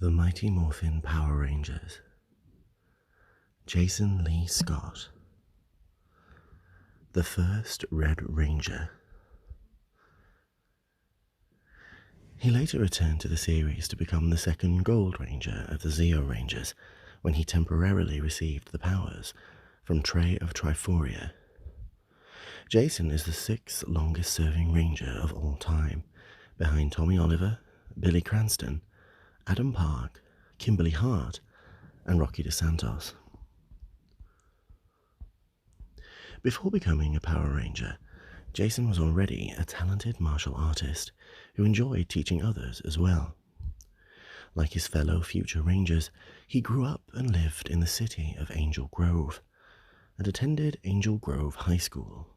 The Mighty Morphin Power Rangers. Jason Lee Scott. The first Red Ranger. He later returned to the series to become the second Gold Ranger of the Zeo Rangers when he temporarily received the powers from Trey of Triforia. Jason is the sixth longest serving Ranger of all time, behind Tommy Oliver, Billy Cranston, Adam Park, Kimberly Hart, and Rocky DeSantos. Before becoming a Power Ranger, Jason was already a talented martial artist who enjoyed teaching others as well. Like his fellow future Rangers, he grew up and lived in the city of Angel Grove and attended Angel Grove High School.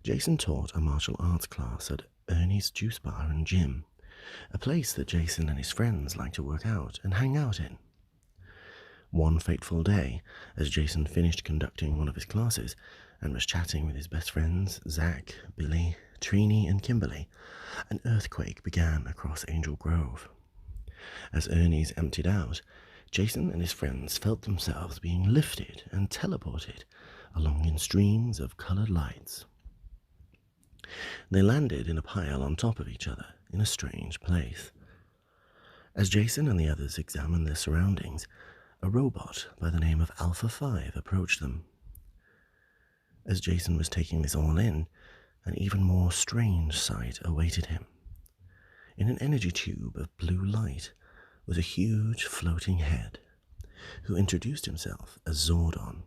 Jason taught a martial arts class at Ernie's Juice Bar and Gym, a place that Jason and his friends liked to work out and hang out in. One fateful day, as Jason finished conducting one of his classes and was chatting with his best friends, Zach, Billy, Trini, and Kimberly, an earthquake began across Angel Grove. As Ernie's emptied out, Jason and his friends felt themselves being lifted and teleported along in streams of colored lights. They landed in a pile on top of each other in a strange place. As Jason and the others examined their surroundings, a robot by the name of Alpha 5 approached them. As Jason was taking this all in, an even more strange sight awaited him. In an energy tube of blue light was a huge floating head, who introduced himself as Zordon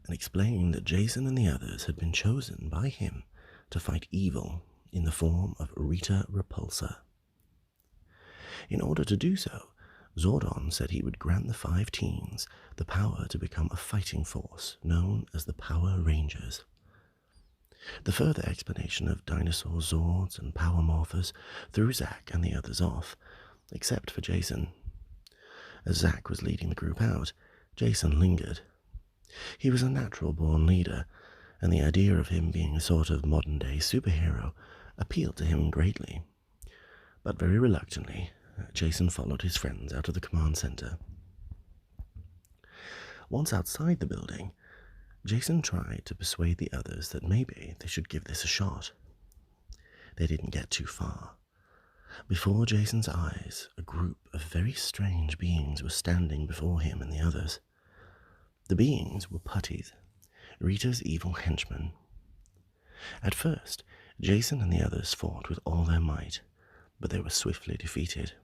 and explained that Jason and the others had been chosen by him to fight evil in the form of Rita Repulsa. In order to do so, Zordon said he would grant the 5 teens the power to become a fighting force known as the Power Rangers. The further explanation of dinosaur Zords and Power Morphers threw Zach and the others off, except for Jason. As Zach was leading the group out, Jason lingered. He was a natural-born leader, and the idea of him being a sort of modern-day superhero appealed to him greatly. But very reluctantly, Jason followed his friends out of the command center. Once outside the building, Jason tried to persuade the others that maybe they should give this a shot. They didn't get too far. Before Jason's eyes, a group of very strange beings were standing before him and the others. The beings were putties, Rita's evil henchmen. At first, Jason and the others fought with all their might, but they were swiftly defeated.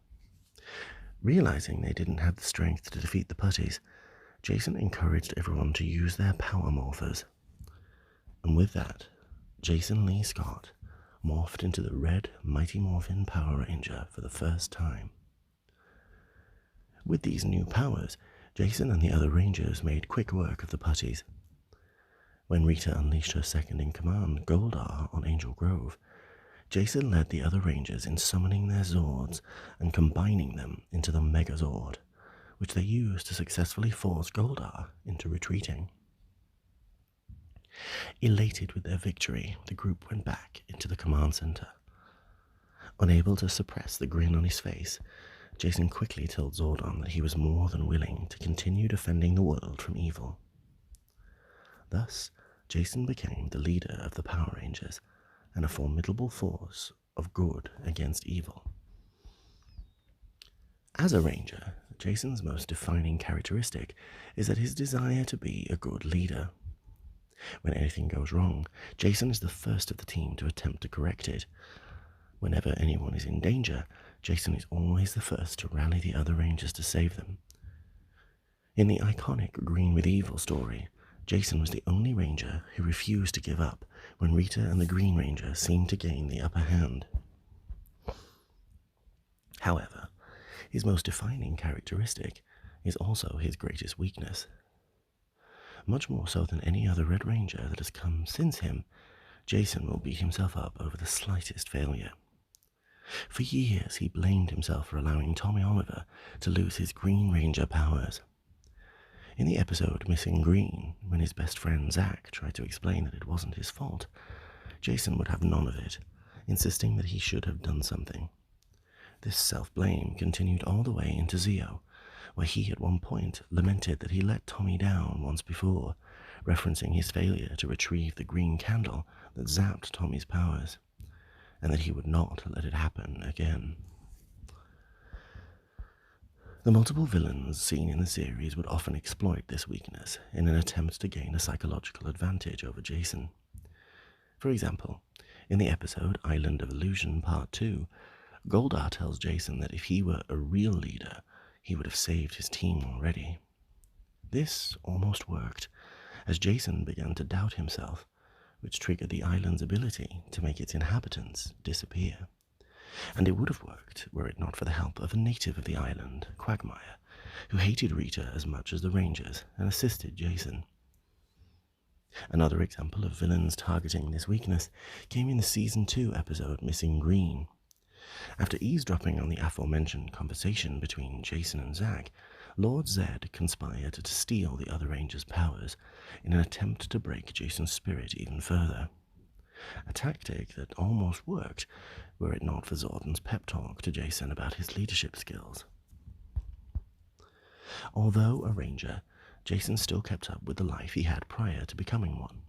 Realizing they didn't have the strength to defeat the putties, Jason encouraged everyone to use their power morphers. And with that, Jason Lee Scott morphed into the Red Mighty Morphin Power Ranger for the first time. With these new powers, Jason and the other Rangers made quick work of the putties. When Rita unleashed her second-in-command, Goldar, on Angel Grove, Jason led the other Rangers in summoning their Zords and combining them into the Megazord, which they used to successfully force Goldar into retreating. Elated with their victory, the group went back into the command center. Unable to suppress the grin on his face, Jason quickly told Zordon that he was more than willing to continue defending the world from evil. Thus, Jason became the leader of the Power Rangers and a formidable force of good against evil. As a Ranger, Jason's most defining characteristic is that his desire to be a good leader. When anything goes wrong, Jason is the first of the team to attempt to correct it. Whenever anyone is in danger, Jason is always the first to rally the other Rangers to save them. In the iconic Green with Evil story, Jason was the only Ranger who refused to give up when Rita and the Green Ranger seemed to gain the upper hand. However, his most defining characteristic is also his greatest weakness. Much more so than any other Red Ranger that has come since him, Jason will beat himself up over the slightest failure. For years he blamed himself for allowing Tommy Oliver to lose his Green Ranger powers. In the episode Missing Green, when his best friend Zach tried to explain that it wasn't his fault, Jason would have none of it, insisting that he should have done something. This self-blame continued all the way into Zeo, where he at one point lamented that he let Tommy down once before, referencing his failure to retrieve the green candle that zapped Tommy's powers, and that he would not let it happen again. The multiple villains seen in the series would often exploit this weakness in an attempt to gain a psychological advantage over Jason. For example, in the episode Island of Illusion Part 2, Goldar tells Jason that if he were a real leader, he would have saved his team already. This almost worked, as Jason began to doubt himself, which triggered the island's ability to make its inhabitants disappear. And it would have worked were it not for the help of a native of the island, Quagmire, who hated Rita as much as the Rangers and assisted Jason. Another example of villains targeting this weakness came in the Season 2 episode Missing Green. After eavesdropping on the aforementioned conversation between Jason and Zack, Lord Zed conspired to steal the other Rangers' powers in an attempt to break Jason's spirit even further. A tactic that almost worked were it not for Zordon's pep talk to Jason about his leadership skills. Although a ranger, Jason still kept up with the life he had prior to becoming one.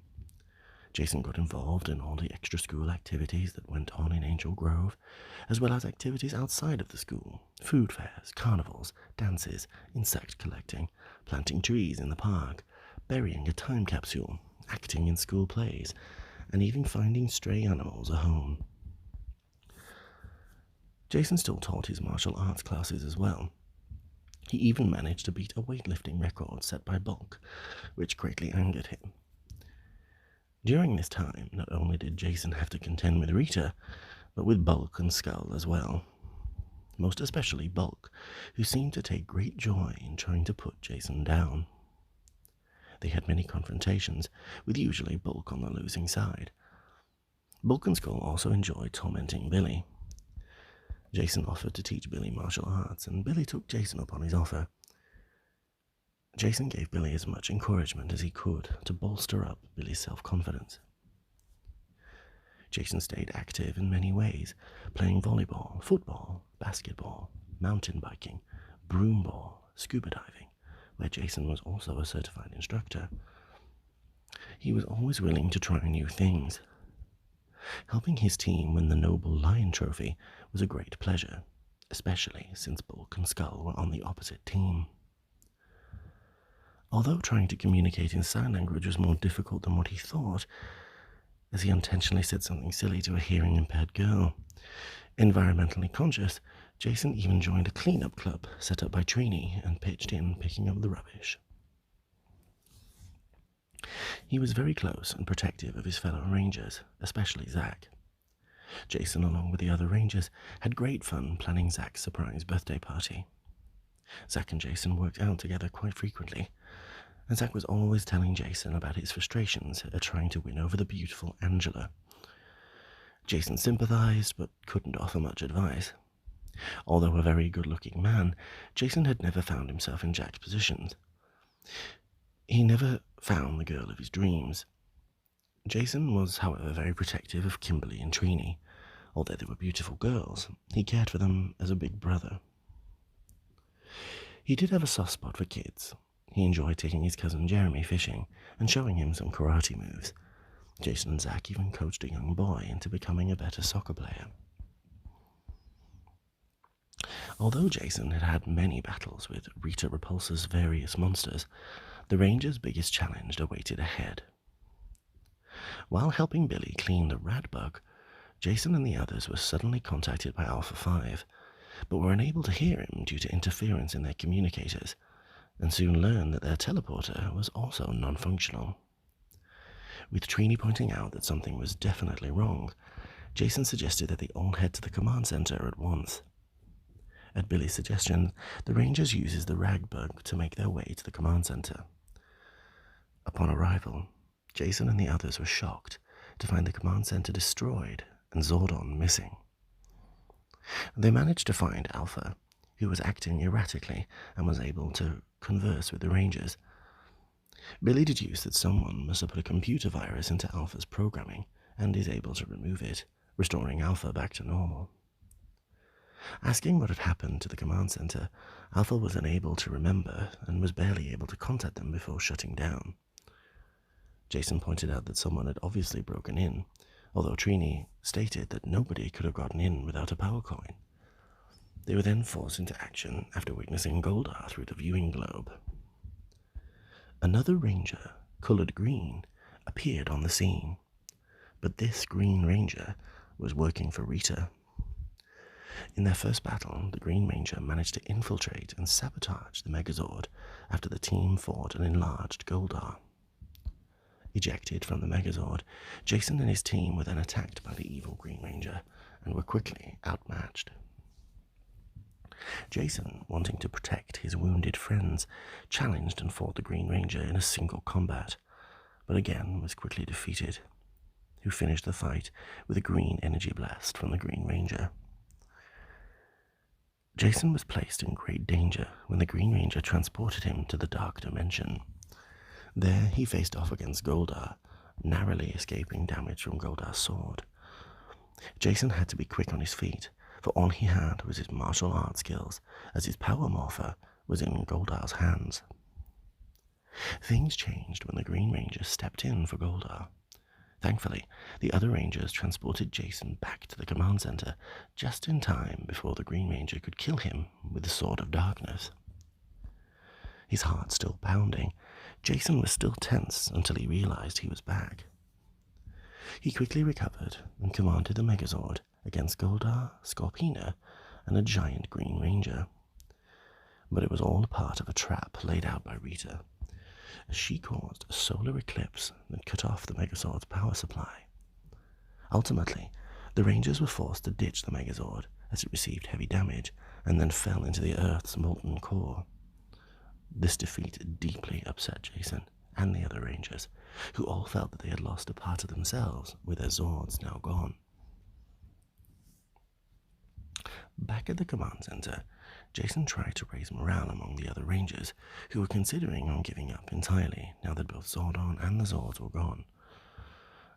Jason got involved in all the extra-school activities that went on in Angel Grove, as well as activities outside of the school: food fairs, carnivals, dances, insect collecting, planting trees in the park, burying a time capsule, acting in school plays, and even finding stray animals a home. Jason still taught his martial arts classes as well. He even managed to beat a weightlifting record set by Bulk, which greatly angered him. During this time, not only did Jason have to contend with Rita, but with Bulk and Skull as well. Most especially Bulk, who seemed to take great joy in trying to put Jason down. They had many confrontations, with usually Bulk on the losing side. Bulk and Skull also enjoyed tormenting Billy. Jason offered to teach Billy martial arts, and Billy took Jason up on his offer. Jason gave Billy as much encouragement as he could to bolster up Billy's self-confidence. Jason stayed active in many ways, playing volleyball, football, basketball, mountain biking, broomball, scuba diving, where Jason was also a certified instructor. He was always willing to try new things. Helping his team win the Noble Lion Trophy was a great pleasure, especially since Bulk and Skull were on the opposite team. Although trying to communicate in sign language was more difficult than what he thought, as he unintentionally said something silly to a hearing-impaired girl. Environmentally conscious, Jason even joined a cleanup club set up by Trini and pitched in picking up the rubbish. He was very close and protective of his fellow Rangers, especially Zack. Jason, along with the other Rangers, had great fun planning Zack's surprise birthday party. Zack and Jason worked out together quite frequently, and Zack was always telling Jason about his frustrations at trying to win over the beautiful Angela. Jason sympathized, but couldn't offer much advice. Although a very good-looking man, Jason had never found himself in Jack's positions. He never found the girl of his dreams. Jason was, however, very protective of Kimberly and Trini. Although they were beautiful girls, he cared for them as a big brother. He did have a soft spot for kids. He enjoyed taking his cousin Jeremy fishing and showing him some karate moves. Jason and Zack even coached a young boy into becoming a better soccer player. Although Jason had had many battles with Rita Repulsa's various monsters, the Rangers' biggest challenge awaited ahead. While helping Billy clean the rat bug, Jason and the others were suddenly contacted by Alpha 5, but were unable to hear him due to interference in their communicators, and soon learned that their teleporter was also non-functional. With Trini pointing out that something was definitely wrong, Jason suggested that they all head to the command center at once. At Billy's suggestion, the Rangers uses the rag bug to make their way to the command center. Upon arrival, Jason and the others were shocked to find the command center destroyed and Zordon missing. They managed to find Alpha, who was acting erratically and was able to converse with the Rangers. Billy deduced that someone must have put a computer virus into Alpha's programming and is able to remove it, restoring Alpha back to normal. Asking what had happened to the command center, Alpha was unable to remember and was barely able to contact them before shutting down. Jason pointed out that someone had obviously broken in, although Trini stated that nobody could have gotten in without a power coin. They were then forced into action after witnessing Goldar through the viewing globe. Another ranger, colored green, appeared on the scene, but this Green Ranger was working for Rita. In their first battle, the Green Ranger managed to infiltrate and sabotage the Megazord after the team fought an enlarged Goldar. Ejected from the Megazord, Jason and his team were then attacked by the evil Green Ranger and were quickly outmatched. Jason, wanting to protect his wounded friends, challenged and fought the Green Ranger in a single combat, but again was quickly defeated, who finished the fight with a green energy blast from the Green Ranger. Jason was placed in great danger when the Green Ranger transported him to the Dark Dimension. There he faced off against Goldar, narrowly escaping damage from Goldar's sword. Jason had to be quick on his feet, for all he had was his martial arts skills, as his power morpher was in Goldar's hands. Things changed when the Green Ranger stepped in for Goldar. Thankfully, the other Rangers transported Jason back to the command center just in time before the Green Ranger could kill him with the Sword of Darkness. His heart still pounding, Jason was still tense until he realized he was back. He quickly recovered and commanded the Megazord against Goldar, Scorpina, and a giant Green Ranger. But it was all part of a trap laid out by Rita, as she caused a solar eclipse that cut off the Megazord's power supply. Ultimately, the Rangers were forced to ditch the Megazord as it received heavy damage and then fell into the Earth's molten core. This defeat deeply upset Jason and the other Rangers, who all felt that they had lost a part of themselves with their Zords now gone. Back at the command center, Jason tried to raise morale among the other Rangers, who were considering on giving up entirely now that both Zordon and the Zords were gone.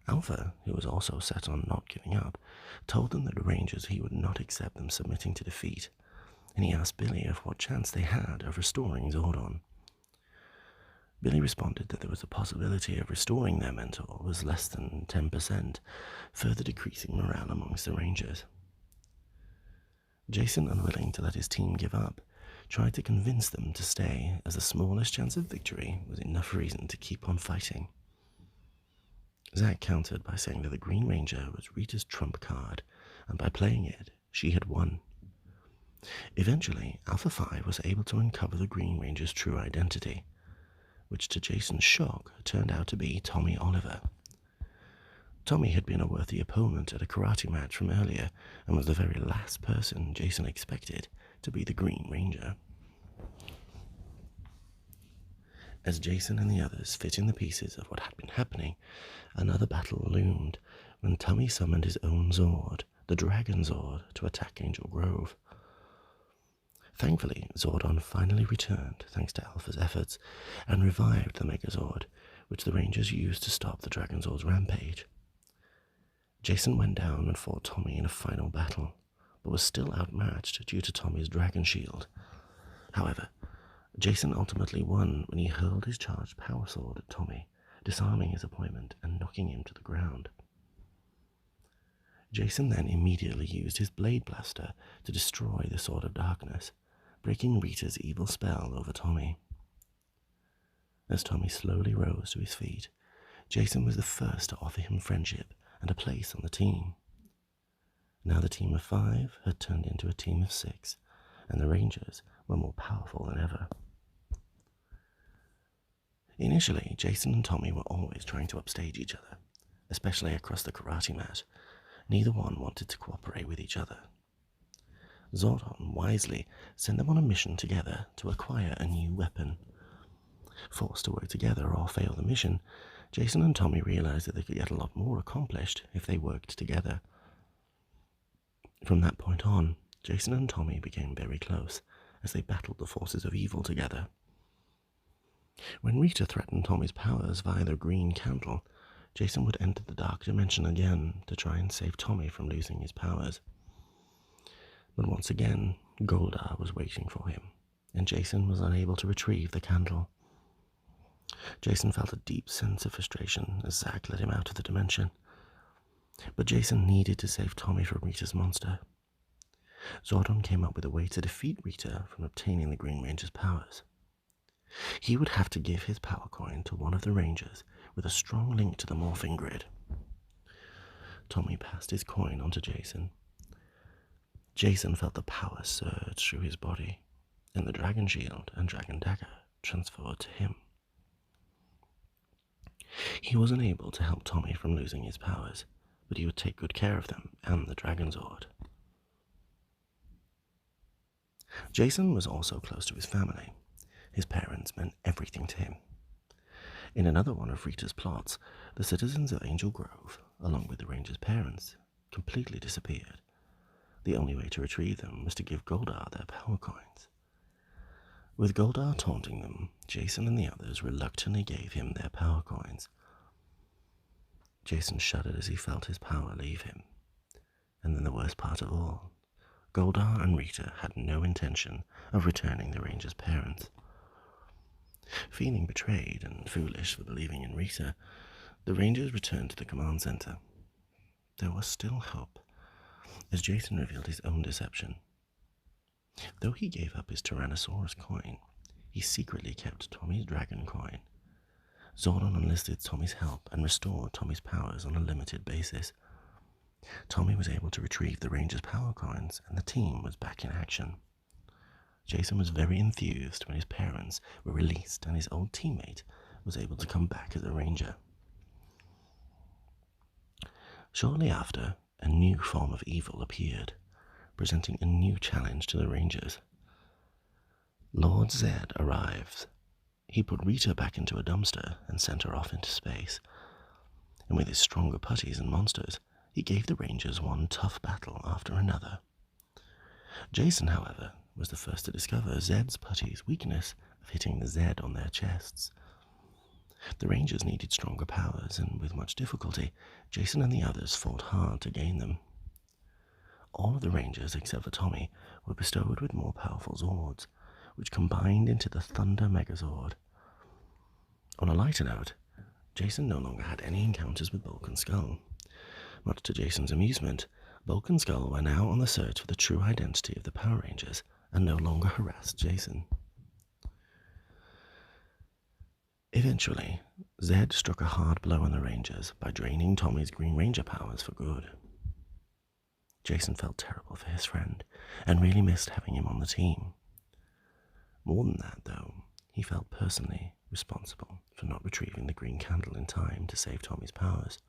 Alpha, who was also set on not giving up, told them that the Rangers he would not accept them submitting to defeat, and he asked Billy of what chance they had of restoring Zordon. Billy responded that there was a possibility of restoring their mentor was less than 10%, further decreasing morale amongst the Rangers. Jason, unwilling to let his team give up, tried to convince them to stay, as the smallest chance of victory was enough reason to keep on fighting. Zack countered by saying that the Green Ranger was Rita's trump card, and by playing it, she had won. Eventually, Alpha 5 was able to uncover the Green Ranger's true identity, which to Jason's shock turned out to be Tommy Oliver. Tommy had been a worthy opponent at a karate match from earlier and was the very last person Jason expected to be the Green Ranger. As Jason and the others fit in the pieces of what had been happening, another battle loomed when Tommy summoned his own Zord, the Dragon Zord, to attack Angel Grove. Thankfully, Zordon finally returned thanks to Alpha's efforts and revived the Megazord, which the Rangers used to stop the Dragon Zord's rampage. Jason went down and fought Tommy in a final battle, but was still outmatched due to Tommy's Dragon Shield. However, Jason ultimately won when he hurled his charged power sword at Tommy, disarming his opponent and knocking him to the ground. Jason then immediately used his Blade Blaster to destroy the Sword of Darkness, breaking Rita's evil spell over Tommy. As Tommy slowly rose to his feet, Jason was the first to offer him friendship and a place on the team. Now the team of 5 had turned into a team of 6, and the Rangers were more powerful than ever. Initially, Jason and Tommy were always trying to upstage each other, especially across the karate mat. Neither one wanted to cooperate with each other. Zordon wisely sent them on a mission together to acquire a new weapon. Forced to work together or fail the mission, Jason and Tommy realized that they could get a lot more accomplished if they worked together. From that point on, Jason and Tommy became very close as they battled the forces of evil together. When Rita threatened Tommy's powers via the green candle, Jason would enter the Dark Dimension again to try and save Tommy from losing his powers. But once again, Goldar was waiting for him, and Jason was unable to retrieve the candle. Jason felt a deep sense of frustration as Zack let him out of the dimension. But Jason needed to save Tommy from Rita's monster. Zordon came up with a way to defeat Rita from obtaining the Green Ranger's powers. He would have to give his power coin to one of the Rangers with a strong link to the morphing grid. Tommy passed his coin on to Jason. Jason felt the power surge through his body, and the Dragon Shield and Dragon Dagger transferred to him. He wasn't able to help Tommy from losing his powers, but he would take good care of them and the Dragon Zord. Jason was also close to his family. His parents meant everything to him. In another one of Rita's plots, the citizens of Angel Grove, along with the Ranger's parents, completely disappeared. The only way to retrieve them was to give Goldar their power coins. With Goldar taunting them, Jason and the others reluctantly gave him their power coins. Jason shuddered as he felt his power leave him. And then the worst part of all, Goldar and Rita had no intention of returning the Ranger's parents. Feeling betrayed and foolish for believing in Rita, the Rangers returned to the command center. There was still hope, as Jason revealed his own deception. Though he gave up his Tyrannosaurus coin, he secretly kept Tommy's dragon coin. Zordon enlisted Tommy's help and restored Tommy's powers on a limited basis. Tommy was able to retrieve the Ranger's power coins, and the team was back in action. Jason was very enthused when his parents were released and his old teammate was able to come back as a Ranger. Shortly after, a new form of evil appeared, presenting a new challenge to the Rangers. Lord Zed arrives. He put Rita back into a dumpster and sent her off into space. And with his stronger putties and monsters, he gave the Rangers one tough battle after another. Jason, however, was the first to discover Zed's putty's weakness of hitting the Z on their chests. The Rangers needed stronger powers, and with much difficulty, Jason and the others fought hard to gain them. All of the Rangers, except for Tommy, were bestowed with more powerful Zords, which combined into the Thunder Megazord. On a lighter note, Jason no longer had any encounters with Bulk and Skull. Much to Jason's amusement, Bulk and Skull were now on the search for the true identity of the Power Rangers and no longer harassed Jason. Eventually, Zed struck a hard blow on the Rangers by draining Tommy's Green Ranger powers for good. Jason felt terrible for his friend and really missed having him on the team. More than that, though, he felt personally responsible for not retrieving the green candle in time to save Tommy's powers.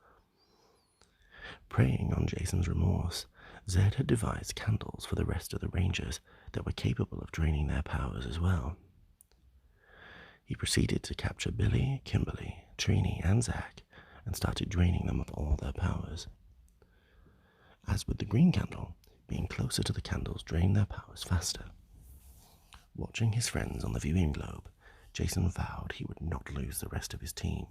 Preying on Jason's remorse, Zed had devised candles for the rest of the Rangers that were capable of draining their powers as well. He proceeded to capture Billy, Kimberly, Trini, and Zack and started draining them of all their powers. As with the green candle, being closer to the candles drained their powers faster. Watching his friends on the viewing globe, Jason vowed he would not lose the rest of his team.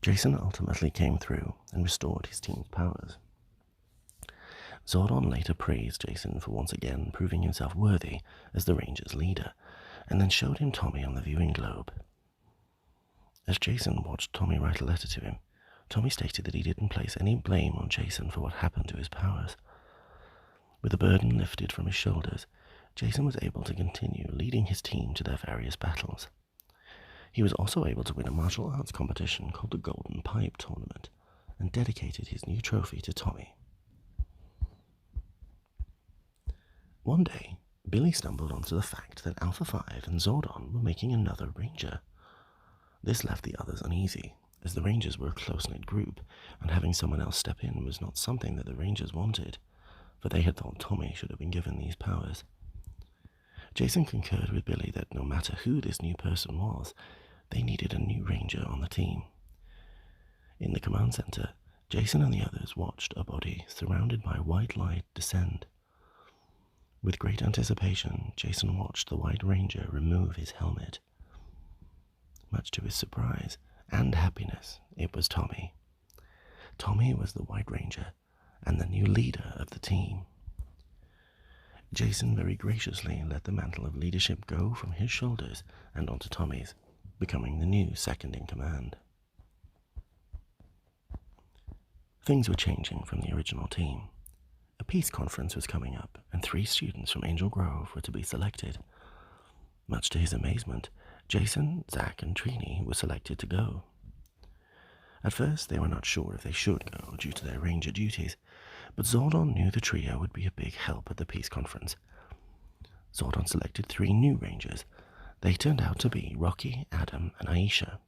Jason ultimately came through and restored his team's powers. Zordon later praised Jason for once again proving himself worthy as the Rangers' leader, and then showed him Tommy on the viewing globe. As Jason watched Tommy write a letter to him, Tommy stated that he didn't place any blame on Jason for what happened to his powers. With the burden lifted from his shoulders, Jason was able to continue leading his team to their various battles. He was also able to win a martial arts competition called the Golden Pipe Tournament, and dedicated his new trophy to Tommy. One day, Billy stumbled onto the fact that Alpha 5 and Zordon were making another Ranger. This left the others uneasy, as the Rangers were a close-knit group, and having someone else step in was not something that the Rangers wanted, for they had thought Tommy should have been given these powers. Jason concurred with Billy that no matter who this new person was, they needed a new Ranger on the team. In the command center, Jason and the others watched a body surrounded by white light descend. With great anticipation, Jason watched the White Ranger remove his helmet. Much to his surprise and happiness, it was Tommy. Tommy was the White Ranger and the new leader of the team. Jason very graciously let the mantle of leadership go from his shoulders and onto Tommy's, becoming the new second in command. Things were changing from the original team. A peace conference was coming up, and 3 students from Angel Grove were to be selected. Much to his amazement, Jason, Zach, and Trini were selected to go. At first, they were not sure if they should go due to their ranger duties, but Zordon knew the trio would be a big help at the peace conference. Zordon selected 3 new rangers. They turned out to be Rocky, Adam, and Aisha,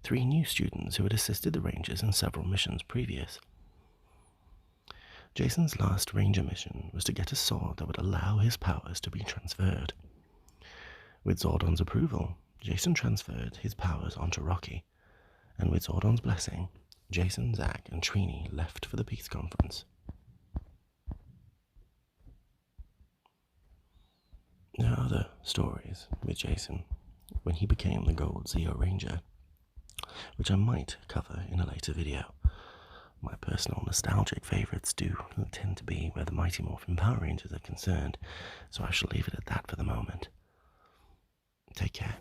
3 new students who had assisted the rangers in several missions previous. Jason's last ranger mission was to get a sword that would allow his powers to be transferred. With Zordon's approval, Jason transferred his powers onto Rocky, and with Zordon's blessing, Jason, Zach, and Trini left for the peace conference. There are other stories with Jason when he became the Gold Zeo Ranger, which I might cover in a later video. My personal nostalgic favourites do tend to be where the Mighty Morphin Power Rangers are concerned, so I shall leave it at that for the moment. Take care.